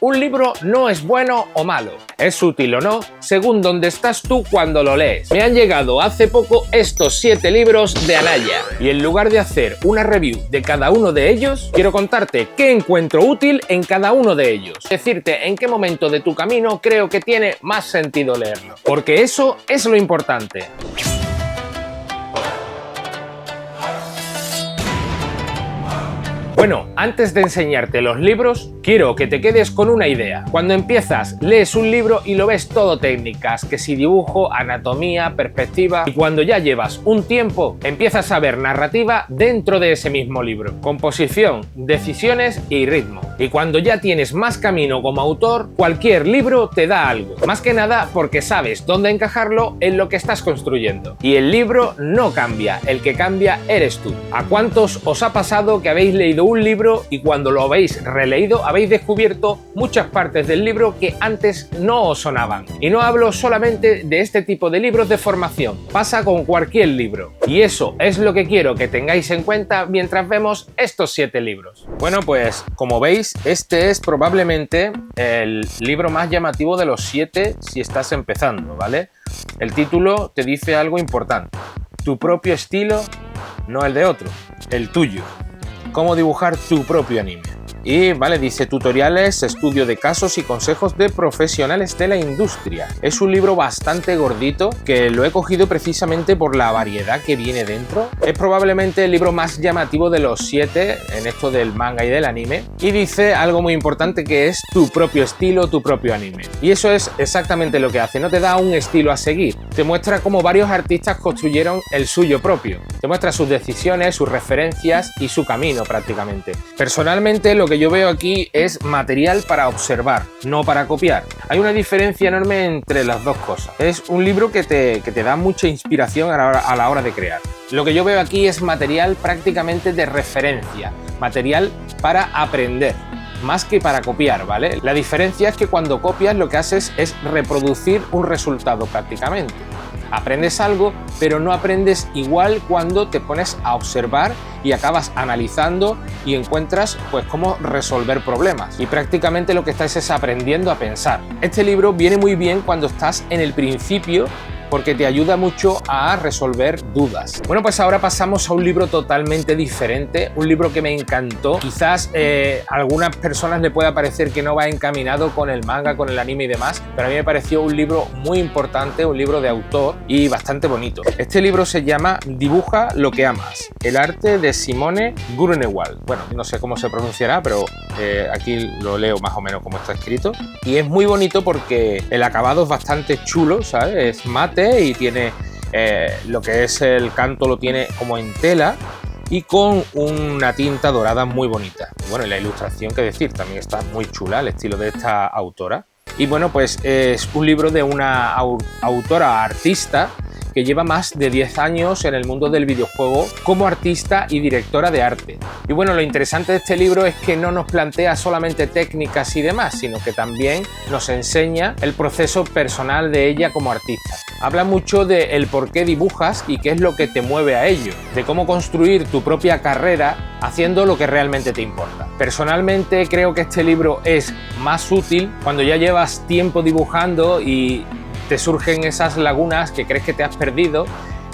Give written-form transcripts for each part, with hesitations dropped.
un libro no es bueno o malo, es útil o no, según dónde estás tú cuando lo lees. Me han llegado hace poco estos 7 libros de Anaya y en lugar de hacer una review de cada uno de ellos, quiero contarte qué encuentro útil en cada uno de ellos. Decirte en qué momento de tu camino creo que tiene más sentido leerlo, porque eso es lo importante. Bueno, antes de enseñarte los libros, quiero que te quedes con una idea. Cuando empiezas, lees un libro y lo ves todo técnicas, que si dibujo, anatomía, perspectiva, y cuando ya llevas un tiempo, empiezas a ver narrativa dentro de ese mismo libro, composición, decisiones y ritmo. Y cuando ya tienes más camino como autor, cualquier libro te da algo. Más que nada porque sabes dónde encajarlo en lo que estás construyendo. Y el libro no cambia, el que cambia eres tú. ¿A cuántos os ha pasado que habéis leído un libro y cuando lo habéis releído habéis descubierto muchas partes del libro que antes no os sonaban? Y no hablo solamente de este tipo de libros de formación, pasa con cualquier libro. Y eso es lo que quiero que tengáis en cuenta mientras vemos estos 7 libros. Bueno, pues como veis, este es probablemente el libro más llamativo de los 7 si estás empezando, ¿vale? El título te dice algo importante. Tu propio estilo, no el de otro, el tuyo. Cómo dibujar tu propio anime. Y vale, dice tutoriales, estudio de casos y consejos de profesionales de la industria. Es un libro bastante gordito que lo he cogido precisamente por la variedad que viene dentro. Es probablemente el libro más llamativo de los 7 en esto del manga y del anime. Y dice algo muy importante que es tu propio estilo, tu propio anime. Y eso es exactamente lo que hace, no te da un estilo a seguir. Te muestra cómo varios artistas construyeron el suyo propio. Te muestra sus decisiones, sus referencias y su camino prácticamente. Personalmente lo que yo veo aquí es material para observar, no para copiar. Hay una diferencia enorme entre las dos cosas. Es un libro que te da mucha inspiración a la hora de crear. Lo que yo veo aquí es material prácticamente de referencia, material para aprender, más que para copiar, ¿vale? La diferencia es que cuando copias lo que haces es reproducir un resultado prácticamente. Aprendes algo, pero no aprendes igual cuando te pones a observar y acabas analizando y encuentras pues cómo resolver problemas. Y prácticamente lo que estás es aprendiendo a pensar. Este libro viene muy bien cuando estás en el principio porque te ayuda mucho a resolver dudas. Bueno, pues ahora pasamos a un libro totalmente diferente, un libro que me encantó. Quizás a algunas personas le pueda parecer que no va encaminado con el manga, con el anime y demás, pero a mí me pareció un libro muy importante, un libro de autor y bastante bonito. Este libro se llama Dibuja lo que amas, el arte de Simone Grunewald. Bueno, no sé cómo se pronunciará, pero aquí lo leo más o menos como está escrito. Y es muy bonito porque el acabado es bastante chulo, ¿sabes? Es mate y tiene lo que es el canto lo tiene como en tela y con una tinta dorada muy bonita. Bueno, y la ilustración, que decir, también está muy chula, el estilo de esta autora. Y bueno, pues es un libro de una autora artista que lleva más de 10 años en el mundo del videojuego como artista y directora de arte. Y bueno, lo interesante de este libro es que no nos plantea solamente técnicas y demás, sino que también nos enseña el proceso personal de ella como artista. Habla mucho de el por qué dibujas y qué es lo que te mueve a ello, de cómo construir tu propia carrera haciendo lo que realmente te importa. Personalmente creo que este libro es más útil cuando ya llevas tiempo dibujando y te surgen esas lagunas que crees que te has perdido,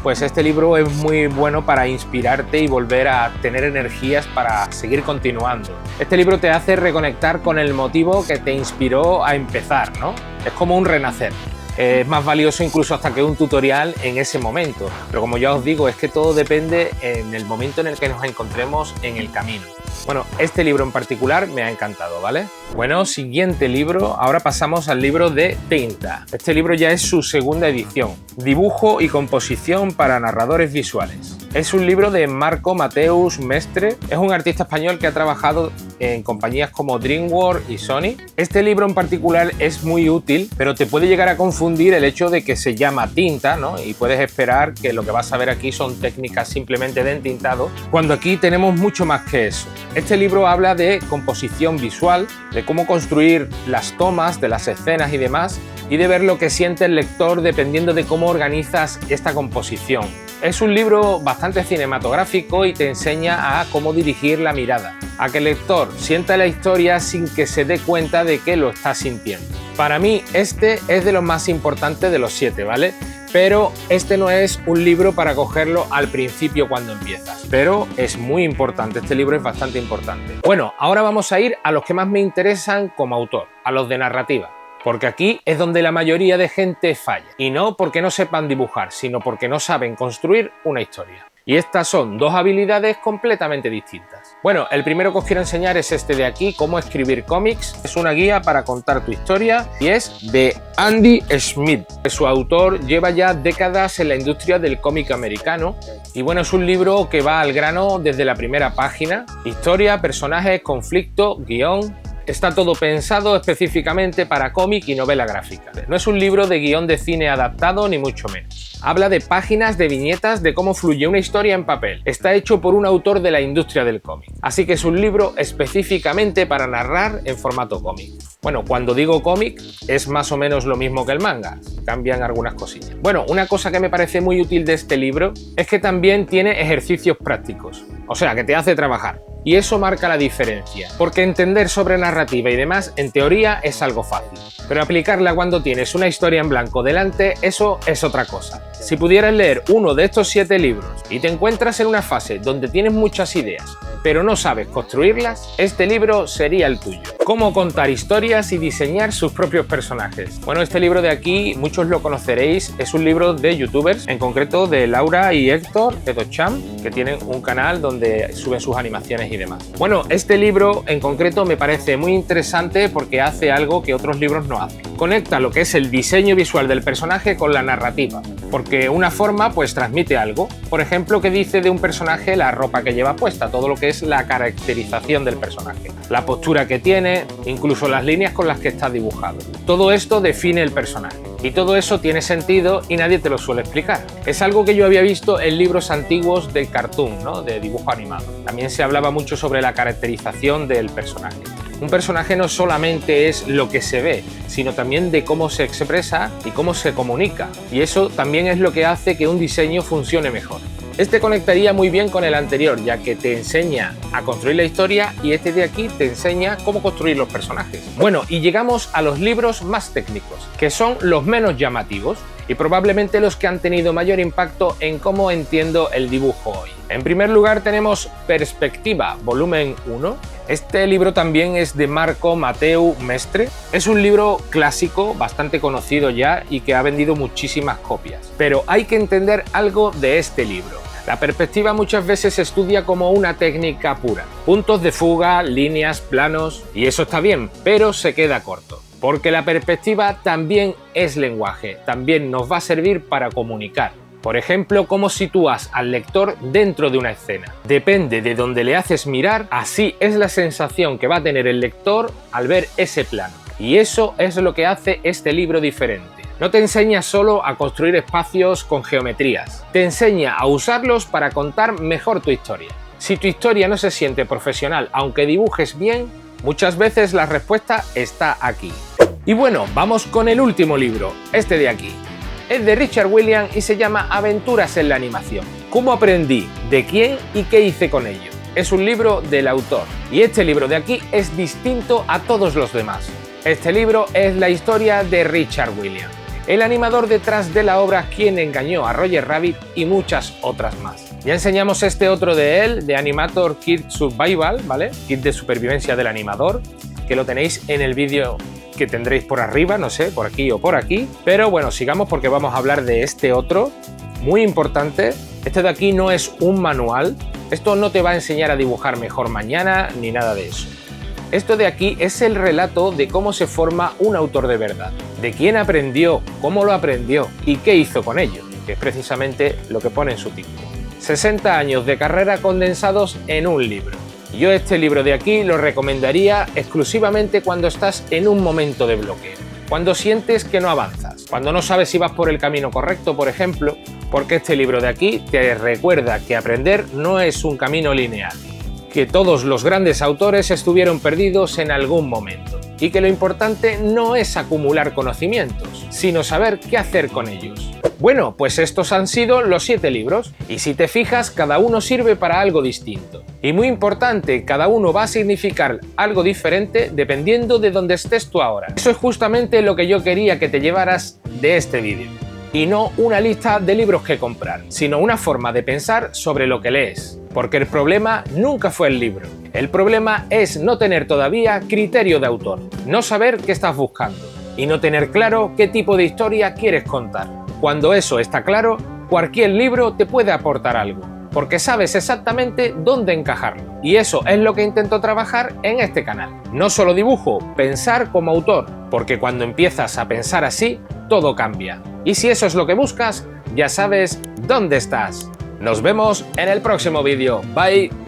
pues este libro es muy bueno para inspirarte y volver a tener energías para seguir continuando. Este libro te hace reconectar con el motivo que te inspiró a empezar, ¿no? Es como un renacer. Es más valioso incluso hasta que un tutorial en ese momento. Pero como ya os digo, es que todo depende en el momento en el que nos encontremos en el camino. Bueno, este libro en particular me ha encantado, ¿vale? Bueno, siguiente libro. Ahora pasamos al libro de Tinta. Este libro ya es su segunda edición. Dibujo y composición para narradores visuales. Es un libro de Marco Mateus Mestre. Es un artista español que ha trabajado en compañías como DreamWorks y Sony. Este libro en particular es muy útil, pero te puede llegar a confundir el hecho de que se llama tinta, ¿no? Y puedes esperar que lo que vas a ver aquí son técnicas simplemente de entintado, cuando aquí tenemos mucho más que eso. Este libro habla de composición visual, de cómo construir las tomas de las escenas y demás, y de ver lo que siente el lector dependiendo de cómo organizas esta composición. Es un libro bastante cinematográfico y te enseña a cómo dirigir la mirada, a que el lector sienta la historia sin que se dé cuenta de que lo está sintiendo. Para mí este es de los más importantes de los 7, ¿vale? Pero este no es un libro para cogerlo al principio cuando empiezas, pero es muy importante, este libro es bastante importante. Bueno, ahora vamos a ir a los que más me interesan como autor, a los de narrativa. Porque aquí es donde la mayoría de gente falla. Y no porque no sepan dibujar, sino porque no saben construir una historia. Y estas son dos habilidades completamente distintas. Bueno, el primero que os quiero enseñar es este de aquí, Cómo escribir cómics. Es una guía para contar tu historia y es de Andy Smith. Su autor lleva ya décadas en la industria del cómic americano. Y bueno, es un libro que va al grano desde la primera página. Historia, personajes, conflicto, guión. Está todo pensado específicamente para cómic y novela gráfica. No es un libro de guión de cine adaptado ni mucho menos. Habla de páginas, de viñetas, de cómo fluye una historia en papel. Está hecho por un autor de la industria del cómic. Así que es un libro específicamente para narrar en formato cómic. Bueno, cuando digo cómic es más o menos lo mismo que el manga. Cambian algunas cosillas. Bueno, una cosa que me parece muy útil de este libro es que también tiene ejercicios prácticos. O sea, que te hace trabajar. Y eso marca la diferencia, porque entender sobre narrativa y demás en teoría es algo fácil, pero aplicarla cuando tienes una historia en blanco delante, eso es otra cosa. Si pudieras leer uno de estos 7 libros y te encuentras en una fase donde tienes muchas ideas, pero no sabes construirlas, este libro sería el tuyo. Cómo contar historias y diseñar sus propios personajes. Bueno, este libro de aquí, muchos lo conoceréis, es un libro de youtubers, en concreto de Laura y Héctor Edocham, que tienen un canal donde suben sus animaciones y demás. Bueno, este libro en concreto me parece muy interesante porque hace algo que otros libros no hacen. Conecta lo que es el diseño visual del personaje con la narrativa, porque una forma pues transmite algo. Por ejemplo, que dice de un personaje la ropa que lleva puesta, todo lo que es la caracterización del personaje, la postura que tiene, incluso las líneas con las que está dibujado. Todo esto define el personaje. Y todo eso tiene sentido y nadie te lo suele explicar. Es algo que yo había visto en libros antiguos de cartoon, ¿no? De dibujo animado. También se hablaba mucho sobre la caracterización del personaje. Un personaje no solamente es lo que se ve, sino también de cómo se expresa y cómo se comunica. Y eso también es lo que hace que un diseño funcione mejor. Este conectaría muy bien con el anterior, ya que te enseña a construir la historia y este de aquí te enseña cómo construir los personajes. Bueno, y llegamos a los libros más técnicos, que son los menos llamativos y probablemente los que han tenido mayor impacto en cómo entiendo el dibujo hoy. En primer lugar tenemos Perspectiva, volumen 1. Este libro también es de Marco Mateu Mestre. Es un libro clásico, bastante conocido ya y que ha vendido muchísimas copias. Pero hay que entender algo de este libro. La perspectiva muchas veces se estudia como una técnica pura. Puntos de fuga, líneas, planos, y eso está bien, pero se queda corto. Porque la perspectiva también es lenguaje, también nos va a servir para comunicar. Por ejemplo, cómo sitúas al lector dentro de una escena. Depende de dónde le haces mirar, así es la sensación que va a tener el lector al ver ese plano. Y eso es lo que hace este libro diferente. No te enseña solo a construir espacios con geometrías, te enseña a usarlos para contar mejor tu historia. Si tu historia no se siente profesional, aunque dibujes bien, muchas veces la respuesta está aquí. Y bueno, vamos con el último libro, este de aquí. Es de Richard Williams y se llama Aventuras en la animación. ¿Cómo aprendí? ¿De quién? ¿Y qué hice con ello? Es un libro del autor y este libro de aquí es distinto a todos los demás. Este libro es la historia de Richard Williams, el animador detrás de la obra Quién engañó a Roger Rabbit y muchas otras más. Ya enseñamos este otro de él, de Animator Kit Survival, ¿vale? Kit de supervivencia del animador, que lo tenéis en el vídeo que tendréis por arriba, no sé, por aquí o por aquí. Pero bueno, sigamos porque vamos a hablar de este otro, muy importante. Este de aquí no es un manual, esto no te va a enseñar a dibujar mejor mañana ni nada de eso. Esto de aquí es el relato de cómo se forma un autor de verdad, de quién aprendió, cómo lo aprendió y qué hizo con ello, que es precisamente lo que pone en su título. 60 años de carrera condensados en un libro. Yo este libro de aquí lo recomendaría exclusivamente cuando estás en un momento de bloqueo, cuando sientes que no avanzas, cuando no sabes si vas por el camino correcto, por ejemplo, porque este libro de aquí te recuerda que aprender no es un camino lineal, que todos los grandes autores estuvieron perdidos en algún momento y que lo importante no es acumular conocimientos, sino saber qué hacer con ellos. Bueno, pues estos han sido los 7 libros, y si te fijas, cada uno sirve para algo distinto. Y muy importante, cada uno va a significar algo diferente dependiendo de dónde estés tú ahora. Eso es justamente lo que yo quería que te llevaras de este vídeo. Y no una lista de libros que comprar, sino una forma de pensar sobre lo que lees. Porque el problema nunca fue el libro. El problema es no tener todavía criterio de autor, no saber qué estás buscando y no tener claro qué tipo de historia quieres contar. Cuando eso está claro, cualquier libro te puede aportar algo, porque sabes exactamente dónde encajarlo. Y eso es lo que intento trabajar en este canal. No solo dibujo, pensar como autor, porque cuando empiezas a pensar así, todo cambia. Y si eso es lo que buscas, ya sabes dónde estás. Nos vemos en el próximo vídeo. Bye.